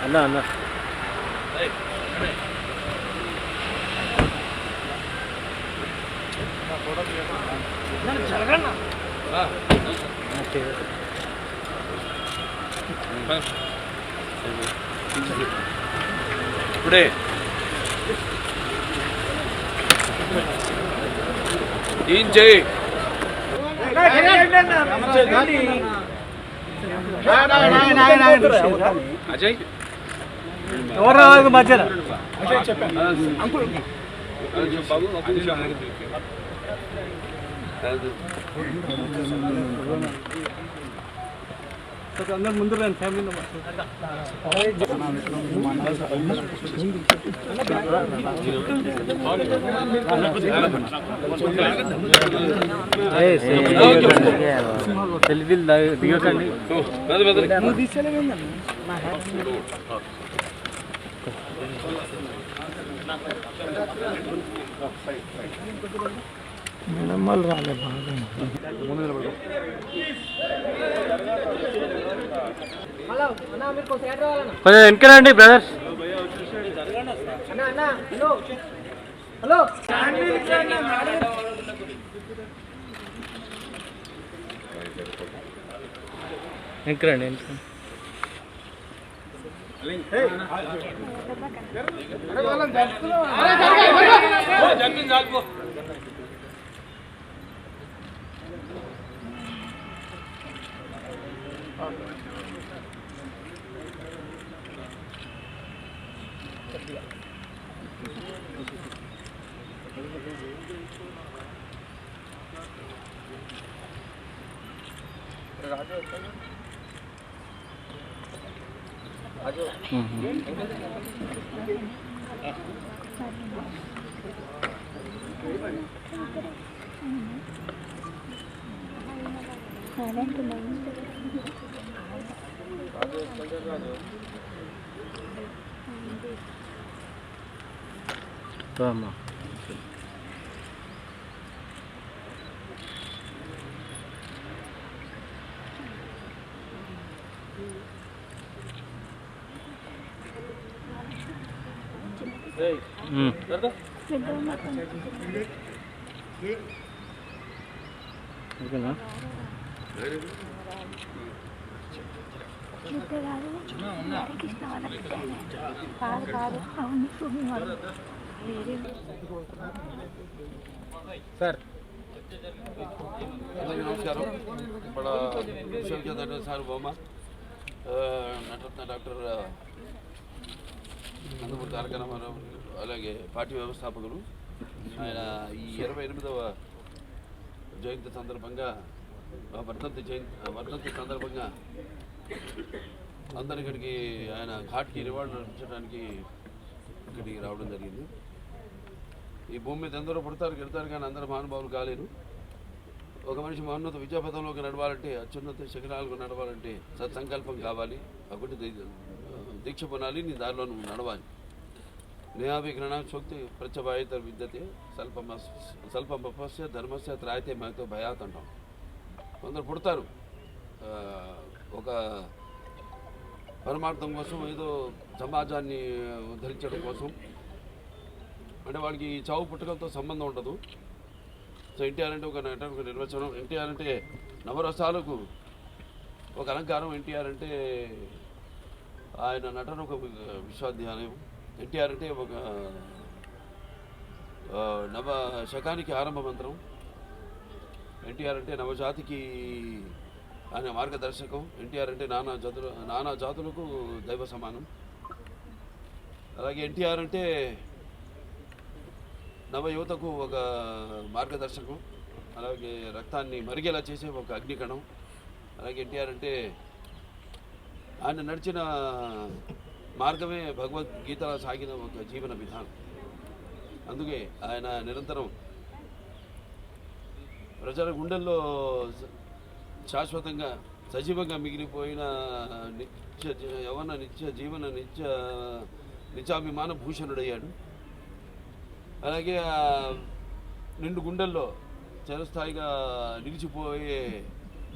అన్నా అన్నా ఇప్పుడే ఏం చేయి అజయ్ ఎవరు మధ్యన అందరు ముందు రండి ఫ్యామిలీ సెల్ఫీలు దిగకండి నమ్మలు రాలే బాగా కొంచెం వెనకరండి బ్రదర్స్. వెనకరండి అమ్మా ఓకేనా సార్ నమస్కారం. ఇప్పుడు విశ్వవిద్యాలయ సార్వభౌమ నటరత్న డాక్టర్ నందమూరి తారక రామారావు అలాగే పార్టీ వ్యవస్థాపకులు ఆయన ఈ 28వ జయంతి సందర్భంగా వర్ధంతి సందర్భంగా అందరి ఇక్కడికి ఆయన ఘాట్కి నివాళులు అర్పించడానికి ఇక్కడికి రావడం జరిగింది. ఈ భూమి మీద ఎందరో పుడతారు గెడతారు కానీ అందరూ మహానుభావులు కాలేరు. ఒక మనిషి మహోన్నత విద్యాపథంలోకి నడవాలంటే అత్యున్నత శిఖరాలకు నడవాలంటే సత్సంకల్పం కావాలి. ఒకటి దీక్ష పొనాలి, నీ దారిలో నువ్వు నడవాలి. నేహాభిగ్రహణోక్తి ప్రత్యభాయిత విద్యతే స్వల్పమపస్య ధర్మస్య త్రాయితే మాతో భయాత్ అంటాం. కొందరు పుడతారు ఒక పరమార్థం కోసం, ఏదో సమాజాన్ని ఉద్ధరించడం కోసం. అంటే వాడికి చావు పుట్టుకలతో సంబంధం ఉండదు. సో ఎన్టీఆర్ అంటే ఒక నిర్వచనం. ఎన్టీఆర్ అంటే నవరసాలకు ఒక అలంకారం. ఎన్టీఆర్ అంటే ఆయన నటన ఒక విశ్వవిద్యాలయం. ఎన్టీఆర్ అంటే ఒక నవ శకానికి ఆరంభ మంత్రం. ఎన్టీఆర్ అంటే నవజాతికి ఆయన మార్గదర్శకం. ఎన్టీఆర్ అంటే నానా జాతులకు దైవ సమానం. అలాగే ఎన్టీఆర్ అంటే నవ యువతకు ఒక మార్గదర్శకం. అలాగే రక్తాన్ని మరిగేలా చేసే ఒక అగ్నికణం. అలాగే ఎన్టీఆర్ అంటే ఆయన నడిచిన మార్గమే భగవద్గీత సాగిన ఒక జీవన విధానం. అందుకే ఆయన నిరంతరం ప్రజల గుండెల్లో శాశ్వతంగా సజీవంగా మిగిలిపోయిన నిత్యాభిమాన భూషణుడయ్యాడు. అలాగే నిండు గుండెల్లో చిరస్థాయిగా నిలిచిపోయే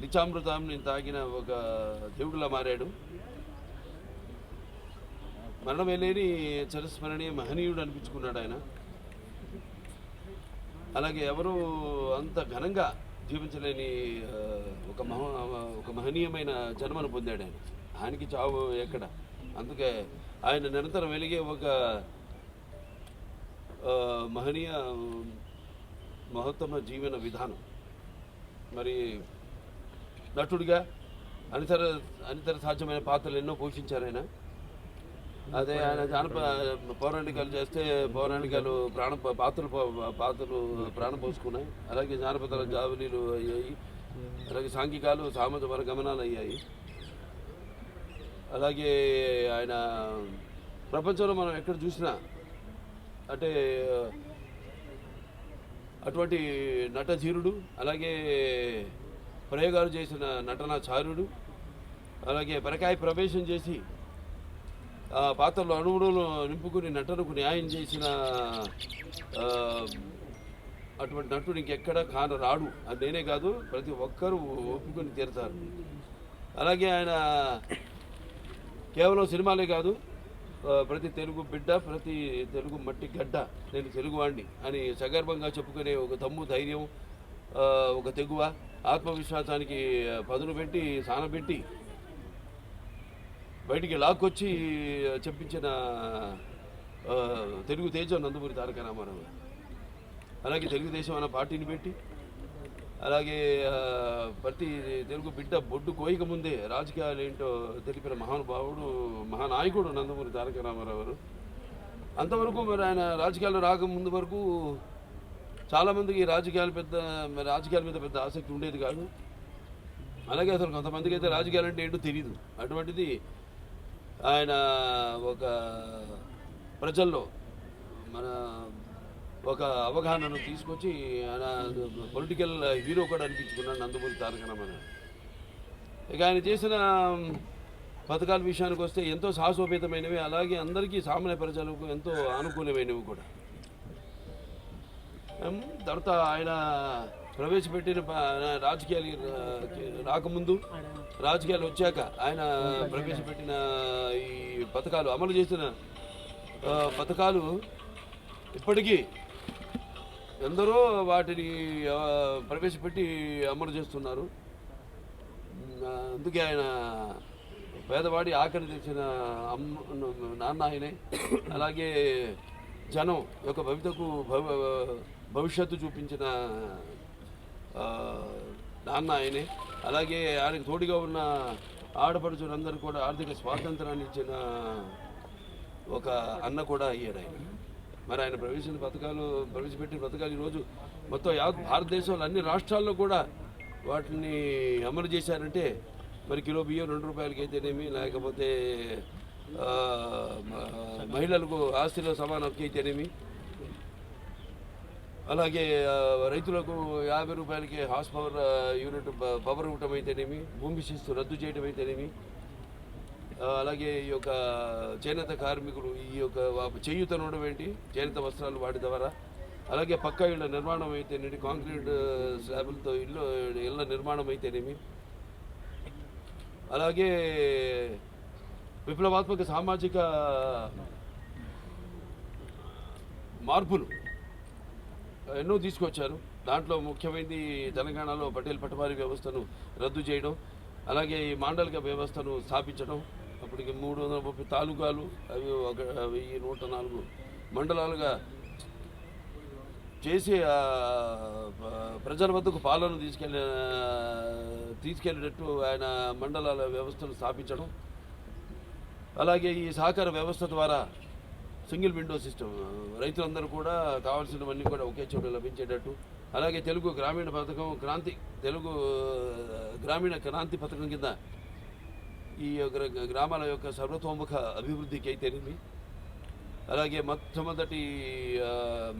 నిత్యామృతాన్ని తాగిన ఒక దేవుడిలా మారాడు. మరణమే లేని చిరస్మరణీయ మహనీయుడు అనిపించుకున్నాడు ఆయన. అలాగే ఎవరు అంత ఘనంగా జీవించలేని ఒక మహనీయమైన జన్మను పొందాడు ఆయన. ఆయనకి చావు ఎక్కడ. అందుకే ఆయన నిరంతరం వెలిగే ఒక మహనీయ మహోత్తమ జీవన విధానం. మరి నటుడిగా అనితర సాధ్యమైన పాత్రలు ఎన్నో పోషించారు ఆయన. అదే ఆయన పౌరాణికాలు చేస్తే పౌరాణికాలు పాత్రలు ప్రాణం పోసుకున్నాయి. అలాగే జానపదాల జావలీలు అయ్యాయి. అలాగే సాంఘికాలు సామాజిక గమనాలు అయ్యాయి. అలాగే ఆయన ప్రపంచంలో మనం ఎక్కడ చూసినా అంటే అటువంటి నటధీరుడు, అలాగే ప్రయోగాలు చేసిన నటనాచార్యుడు, అలాగే పరకాయ ప్రవేశం చేసి ఆ పాత్రలో అణువులను నింపుకుని నటనకు న్యాయం చేసిన అటువంటి నటుడు ఇంకెక్కడ రాడు. అది నేనే కాదు, ప్రతి ఒక్కరూ ఒప్పుకొని తీరుతారు. అలాగే ఆయన కేవలం సినిమాలే కాదు, ప్రతి తెలుగు బిడ్డ, ప్రతి తెలుగు మట్టి గడ్డ, నేను తెలుగువాడిని అని సగర్భంగా చెప్పుకునే ఒక తమ్ము ధైర్యం, ఒక తెగువ, ఆత్మవిశ్వాసానికి పదును పెట్టి సానబెట్టి బయటికి లాక్కొచ్చి చెప్పించిన తెలుగు తేజం నందమూరి తారక రామారావు. అలాగే తెలుగుదేశం అన్న పార్టీని పెట్టి, అలాగే ప్రతి తెలుగు బిడ్డ బొడ్డు కోయిక ముందే రాజకీయాలు ఏంటో తెలిపిన మహానుభావుడు, మహానాయకుడు నందమూరి తారక రామారావు గారు. అంతవరకు మరి ఆయన రాజకీయాలు రాకముందు వరకు చాలామందికి రాజకీయాల మీద పెద్ద ఆసక్తి ఉండేది కాదు. అలాగే అసలు కొంతమందికి అయితే రాజకీయాలు అంటే ఏంటో తెలియదు. అటువంటిది ఆయన ఒక ప్రజల్లో మన ఒక అవగాహనను తీసుకొచ్చి ఆయన పొలిటికల్ హీరో కూడా అనిపించుకున్నాడు నందమూరి తారక రామారావు. ఇక ఆయన చేసిన పథకాల విషయానికి వస్తే ఎంతో సాహసోపేతమైనవి, అలాగే అందరికీ సామాన్య ప్రజలకు ఎంతో అనుకూలమైనవి కూడా. తర్వాత ఆయన ప్రవేశపెట్టిన రాజకీయాలు రాకముందు, రాజకీయాలు వచ్చాక ఆయన ప్రవేశపెట్టిన ఈ పథకాలు, అమలు చేసిన పథకాలు ఇప్పటికీ ఎందరో వాటిని ప్రవేశపెట్టి అమలు చేస్తున్నారు. అందుకే ఆయన పేదవాడి ఆకలి తెచ్చిన నాన్న ఆయనే. అలాగే జనం యొక్క భవిష్యత్తు చూపించిన నాన్న ఆయనే. అలాగే ఆయనకు తోడుగా ఉన్న ఆడపడుచులందరూ కూడా ఆర్థిక స్వాతంత్రాన్ని ఇచ్చిన ఒక అన్న కూడా అయ్యాడు ఆయన. మరి ఆయన ప్రవేశపెట్టిన పథకాలు ఈరోజు మొత్తం భారతదేశంలో అన్ని రాష్ట్రాల్లో కూడా వాటిని అమలు చేశారంటే మరి కిలో బియ్యం 2 రూపాయలకి అయితేనేమి, లేకపోతే మహిళలకు ఆస్తిలో సమాన హక్కు అయితేనేమి, అలాగే రైతులకు 50 రూపాయలకి హార్స్ పవర్ యూనిట్ పవర్ ఇవ్వటం అయితేనేమి, భూమి శిస్తు రద్దు చేయడం అయితేనేమి, అలాగే ఈ యొక్క చేనేత కార్మికులు ఈ యొక్క చేయూతనడం ఏంటి, చేనేత వస్త్రాలు వాటి ద్వారా, అలాగే పక్కా ఇళ్ళ నిర్మాణం అయితేనేమి, కాంక్రీట్ స్లాబులతో ఇళ్ళ నిర్మాణం అయితేనేమి, అలాగే విప్లవాత్మక సామాజిక మార్పులు ఎన్నో తీసుకొచ్చారు. దాంట్లో ముఖ్యమైనది తెలంగాణలో పటేల్ పటవారీ వ్యవస్థను రద్దు చేయడం, అలాగే ఈ మాండలిక వ్యవస్థను స్థాపించడం. అప్పటికి 330 తాలూకాలు, అవి 1104 మండలాలుగా చేసి ప్రజల వద్దకు పాలన తీసుకెళ్ళేటట్టు ఆయన మండలాల వ్యవస్థను స్థాపించడం. అలాగే ఈ సహకార వ్యవస్థ ద్వారా సింగిల్ విండో సిస్టమ్, రైతులందరూ కూడా కావాల్సినవన్నీ కూడా ఒకే చోట లభించేటట్టు. అలాగే తెలుగు గ్రామీణ క్రాంతి పథకం కింద ఈ గ్రామాల యొక్క సర్వతోముఖ అభివృద్ధికి అయితేనేమి, అలాగే మొట్టమొదటి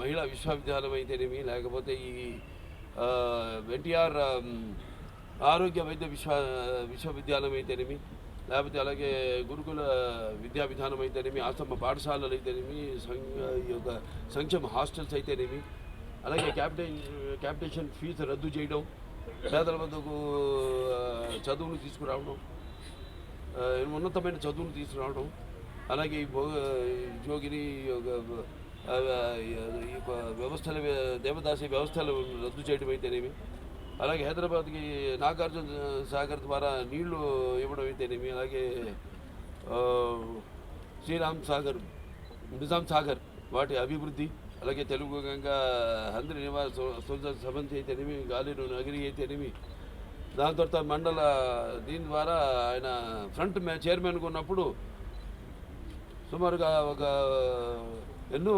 మహిళా విశ్వవిద్యాలయం అయితేనేమి, లేకపోతే ఈ ఎన్టీఆర్ ఆరోగ్య వైద్య విశ్వవిద్యాలయం అయితేనేమి, లేకపోతే అలాగే గురుకుల విద్యా విధానం అయితేనేమి, ఆశ్రమ పాఠశాలలు అయితేనేమి, ఈ యొక్క సంక్షేమ హాస్టల్స్ అయితేనేమి, అలాగే క్యాపిటేషన్ ఫీజు రద్దు చేయడం, పేదల వద్దకు చదువును తీసుకురావడం, ఉన్నతమైన చదువును తీసుకురావడం, అలాగే ఈ జోగిని వ్యవస్థల దేవదాసి వ్యవస్థలు రద్దు చేయడం అయితేనేమి, అలాగే హైదరాబాద్కి నాగార్జున సాగర్ ద్వారా నీళ్లు ఇవ్వడం అయితేనేమి, అలాగే నిజాం సాగర్ వాటి అభివృద్ధి, అలాగే తెలుగు గంగా హంద్రి నివాస సంబంధించి అయితేనేమి, గాలిను నగిరి అయితేనేమి, దాని తర్వాత మండల దీని ద్వారా ఆయన ఫ్రంట్ చైర్మన్గా ఉన్నప్పుడు సుమారుగా ఒక ఎన్నో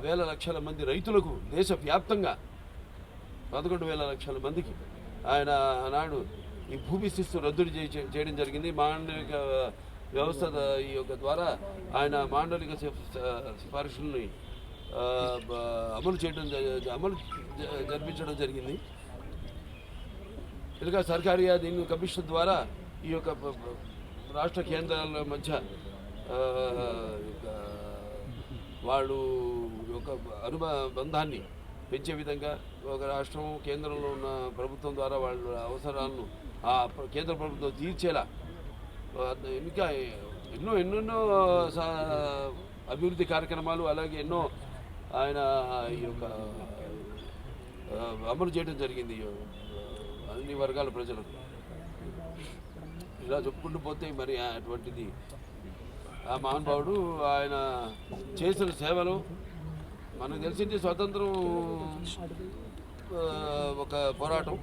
వేల లక్షల మంది రైతులకు దేశవ్యాప్తంగా 11,000 లక్షల మందికి ఆయన ఆనాడు ఈ భూమి శిస్తు రద్దు చేయడం జరిగింది. మాండలిక వ్యవస్థ ఈ యొక్క ద్వారా ఆయన మాండలిక సిఫార్సుల్ని అమలు జరిపించడం జరిగింది. ఇంకా సర్కారీ దీని కమిషన్ ద్వారా ఈ యొక్క రాష్ట్ర కేంద్రాల మధ్య వాళ్ళు ఒక అనుబంధాన్ని పెంచే విధంగా ఒక రాష్ట్రం కేంద్రంలో ఉన్న ప్రభుత్వం ద్వారా వాళ్ళ అవసరాలను ఆ కేంద్ర ప్రభుత్వం తీర్చేలా ఇంకా ఎన్నెన్నో అభివృద్ధి కార్యక్రమాలు, అలాగే ఎన్నో ఆయన ఈ యొక్క అమలు చేయడం జరిగింది అన్ని వర్గాల ప్రజలకు. ఇలా చెప్పుకుంటూ పోతే మరి అటువంటిది ఆ మహానుభావుడు ఆయన చేసిన సేవలు మనకు తెలిసింది. స్వాతంత్రం ఒక పోరాటం,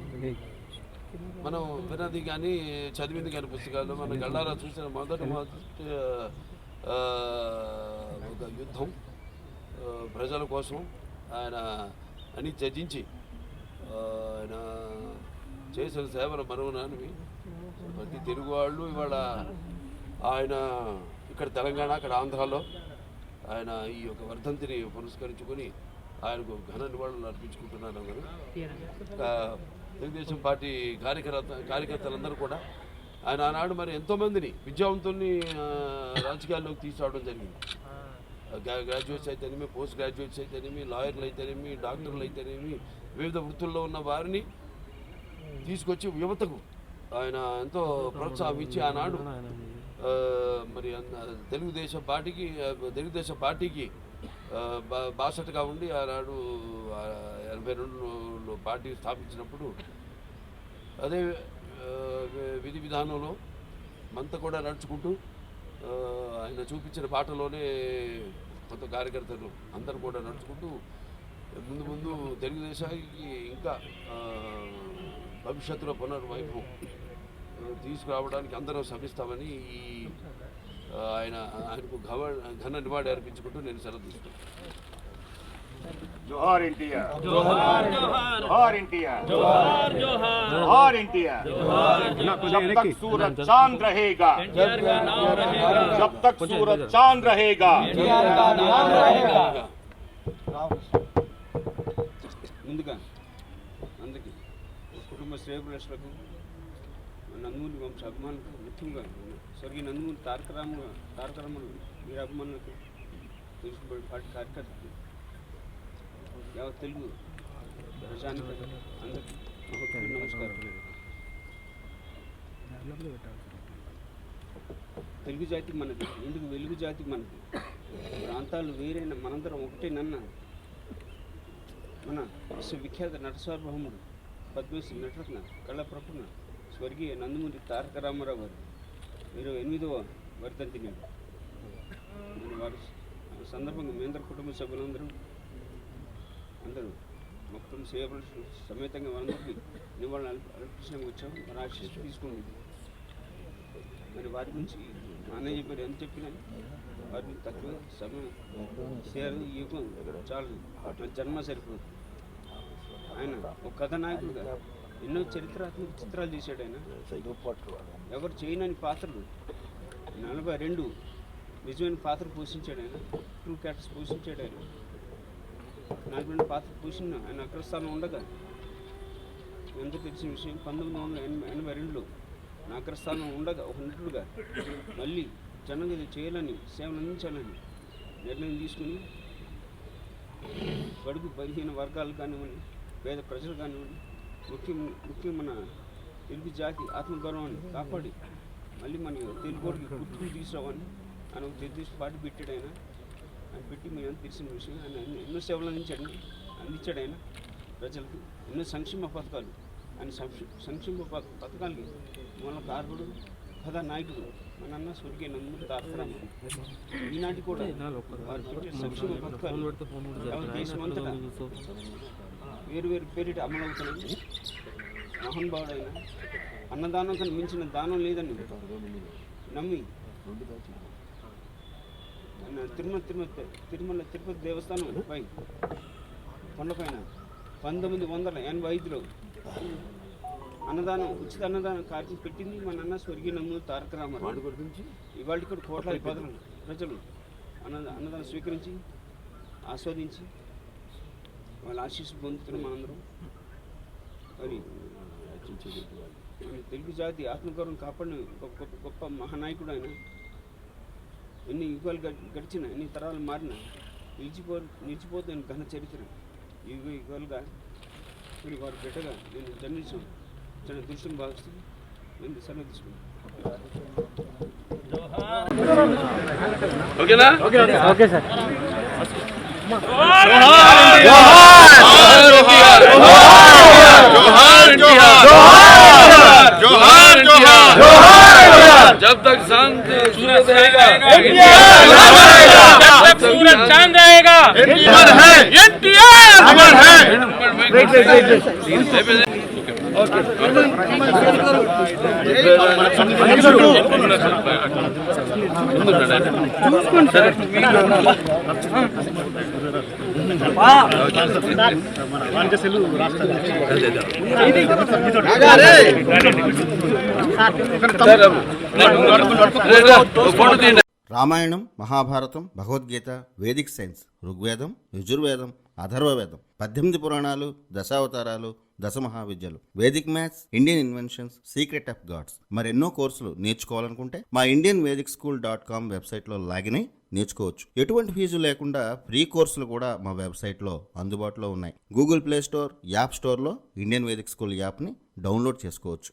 మనం విన్నది కానీ చదివింది కానీ పుస్తకాలు, మన గళ్ళారా చూసిన మొదటి ఒక యుద్ధం ప్రజల కోసం ఆయన అని త్యజించి ఆయన చేసిన సేవలు మరువనానివి. ప్రతి తెలుగు వాళ్ళు ఇవాళ ఆయన ఇక్కడ తెలంగాణ, అక్కడ ఆంధ్రాలో ఆయన ఈ యొక్క వర్ధంతిని పురస్కరించుకొని ఆయనకు ఘన నివాళులు అర్పించుకుంటున్నాను. అందరూ తెలుగుదేశం పార్టీ కార్యకర్తలందరూ కూడా ఆయన ఆనాడు మరి ఎంతోమందిని విద్యావంతుల్ని రాజకీయాల్లోకి తీసుకురావడం జరిగింది. గ్రాడ్యుయేట్స్ అయితేనేమి, పోస్ట్ గ్రాడ్యుయేట్స్ అయితేనేమి, లాయర్లు అయితేనేమి, డాక్టర్లు అయితేనేమి, వివిధ వృత్తుల్లో ఉన్న వారిని తీసుకొచ్చి యువతకు ఆయన ఎంతో ప్రోత్సాహం ఇచ్చి ఆనాడు మరి తెలుగుదేశం పార్టీకి బాసటగా ఉండి ఆనాడు 82లో పార్టీ స్థాపించినప్పుడు అదే విధి విధానంలో మనతో కూడా నడుచుకుంటూ ఆయన చూపించిన బాటలోనే కొంత కార్యకర్తలు అందరూ కూడా నడుచుకుంటూ ముందు తెలుగుదేశానికి ఇంకా భవిష్యత్తులో పునర్వైభవం తీసుకురావడానికి అందరం శ్రమిస్తామని ఆయనకు ఘన నివాళి అర్పించుకుంటూ నేను సెలవు తీసుకుంటాను. जोहार एनटीआर, जोहार जोहार एनटीआर, जोहार जोहार जोहार एनटीआर। जब तक सूरज चांद रहेगा, जब तक सूरज चांद रहेगा, एनटीआर का नाम रहेगा। ముందుగా అందరికీ కుటుంబ శ్రేయభిలాషులకు నందమూరి వంశ అభిమానులకు, ముఖ్యంగా స్వర్గీయ నందమూరి తారక రామారావు వీరి అభిమానులకు, తెలుగుదేశం పార్టీ కార్యకర్తలకు, యావత్ తెలుగు ప్రజానికి అందరికీ నమస్కారం. తెలుగు జాతి మనది, ఎందుకు వెలుగు జాతి మనది, ప్రాంతాలు వేరైన మనందరం ఒకటేనన్న మన విశ్వవిఖ్యాత నటసార్వభౌముడు పద్మశ్రీ నటరత్న కళాప్రపుణ స్వర్గీయ నందమూరి తారక రామారావు గారు 28వ వర్ధంతి నేడు. వారి సందర్భంగా మీ అందరు కుటుంబ సభ్యులందరూ అందరూ మొత్తం సేవలు సమేతంగా వాళ్ళందరికీ నివాళులు అర్పించడానికి వచ్చాము. మన ఆశీస్సు తీసుకుంది. మరి వారి గురించి అన్నయ్య చెప్పారు, ఎంత చెప్పినా వారిని తక్కువ సమయం సేవ యుగం చాలు, జన్మ సరిపోదు. ఆయన ఒక కథానాయకుడుగా ఎన్నో చరిత్రాత్మక చిత్రాలు తీశాడు. ఆయన ఎవరు చేయనని పాత్రలు 42 నిజమైన పాత్ర పోషించాడు. ఆయన ట్రూ క్యారెక్టర్స్ పోషించాడు. ఆయన నాయకుడిని పాత్ర పోషించిన ఆయన అగ్రస్థానం ఉండగా ఎంతో తెలిసిన విషయం. 1982లో నా అగ్రస్థానం ఉండగా ఒక నటుడుగా మళ్ళీ జనగతి చేయాలని, సేవలు అందించాలని నిర్ణయం తీసుకుని బడుగు బలహీన వర్గాలు కానివ్వండి, పేద ప్రజలు కానివ్వండి, ముఖ్యం మన తెలుగు జాతి ఆత్మగౌరవాన్ని కాపాడి మళ్ళీ మన తెలుగుడికి గుర్తుకు తీసుకురావని ఆయన ఒక నిర్దిష్ట పార్టీ పెట్టాడు. ఆయన పెట్టి మేము తెలిసిన విషయం. ఆయన ఎన్నో సేవలు అందించాడు. ఆయన ప్రజలకు ఎన్నో సంక్షేమ పథకాలు, ఆయన సంక్షేమ పథకాలకి మన కార్పుడు కథానాయకుడు మన అన్న స్వర్గీయ నందమూరి తారక రామారావు. ఈనాటి కూడా వారు పెట్టే సంక్షేమ పథకాలు దేశమంతటా వేరు పేరిట అమలవుతున్నాయి. మహానుభావుడైన అన్నదానం కన్నా మించిన దానం లేదని నమ్మి తిరుపతి దేవస్థానం పై కొండపైన 1985లో ఉచిత అన్నదానం కార్యక్రమం పెట్టింది మన అన్న స్వర్గీయ నందమూరి తారక రామారావు. ఇవాళ కూడా కోట్లాది ప్రజలు అన్నదానం స్వీకరించి ఆస్వాదించి వాళ్ళ ఆశీస్సులు పొందుతున్నాం మనందరం. మరి తెలుగు జాతి ఆత్మగౌరవం కాపాడిన గొప్ప మహానాయకుడు ఆయన. ఎన్ని యుగాలు గడిచిన, ఎన్ని తరాలు మారిన నిలిచిపోతున్న ఘన చరిత్ర. యుగాలుగా మరి వారి బిడ్డగా నేను జన్మించాను. చాలా దృశ్యం భావిస్తూ నేను సెలవు తీసుకున్నాను. ఓకేనా? Okay sir. जब तक सूरज रहेगा सूरज चांद रहेगा। एनटीआर है, एनटीआर अमर है। రామాయణం, మహాభారతం, భగవద్గీత, వేదిక్ సైన్స్, ఋగ్వేదం, యజుర్వేదం, అథర్వవేదం, 18 పురాణాలు, దశావతారాలు, 10 మహావిద్యలు, Vedic maths, Indian inventions, secret of gods, మరెన్నో కోర్సులు నేర్చుకోవాలనుకుంటే మా indianvedicSchool.com వెబ్సైట్లో లాగిన్ అయి నేర్చుకోవచ్చు. ఎటువంటి ఫీజు లేకుండా ఫ్రీ కోర్సులు కూడా మా వెబ్సైట్లో అందుబాటులో ఉన్నాయి. గూగుల్ ప్లే స్టోర్, యాప్ స్టోర్లో ఇండియన్ వేదిక్ స్కూల్ యాప్ని డౌన్లోడ్ చేసుకోవచ్చు.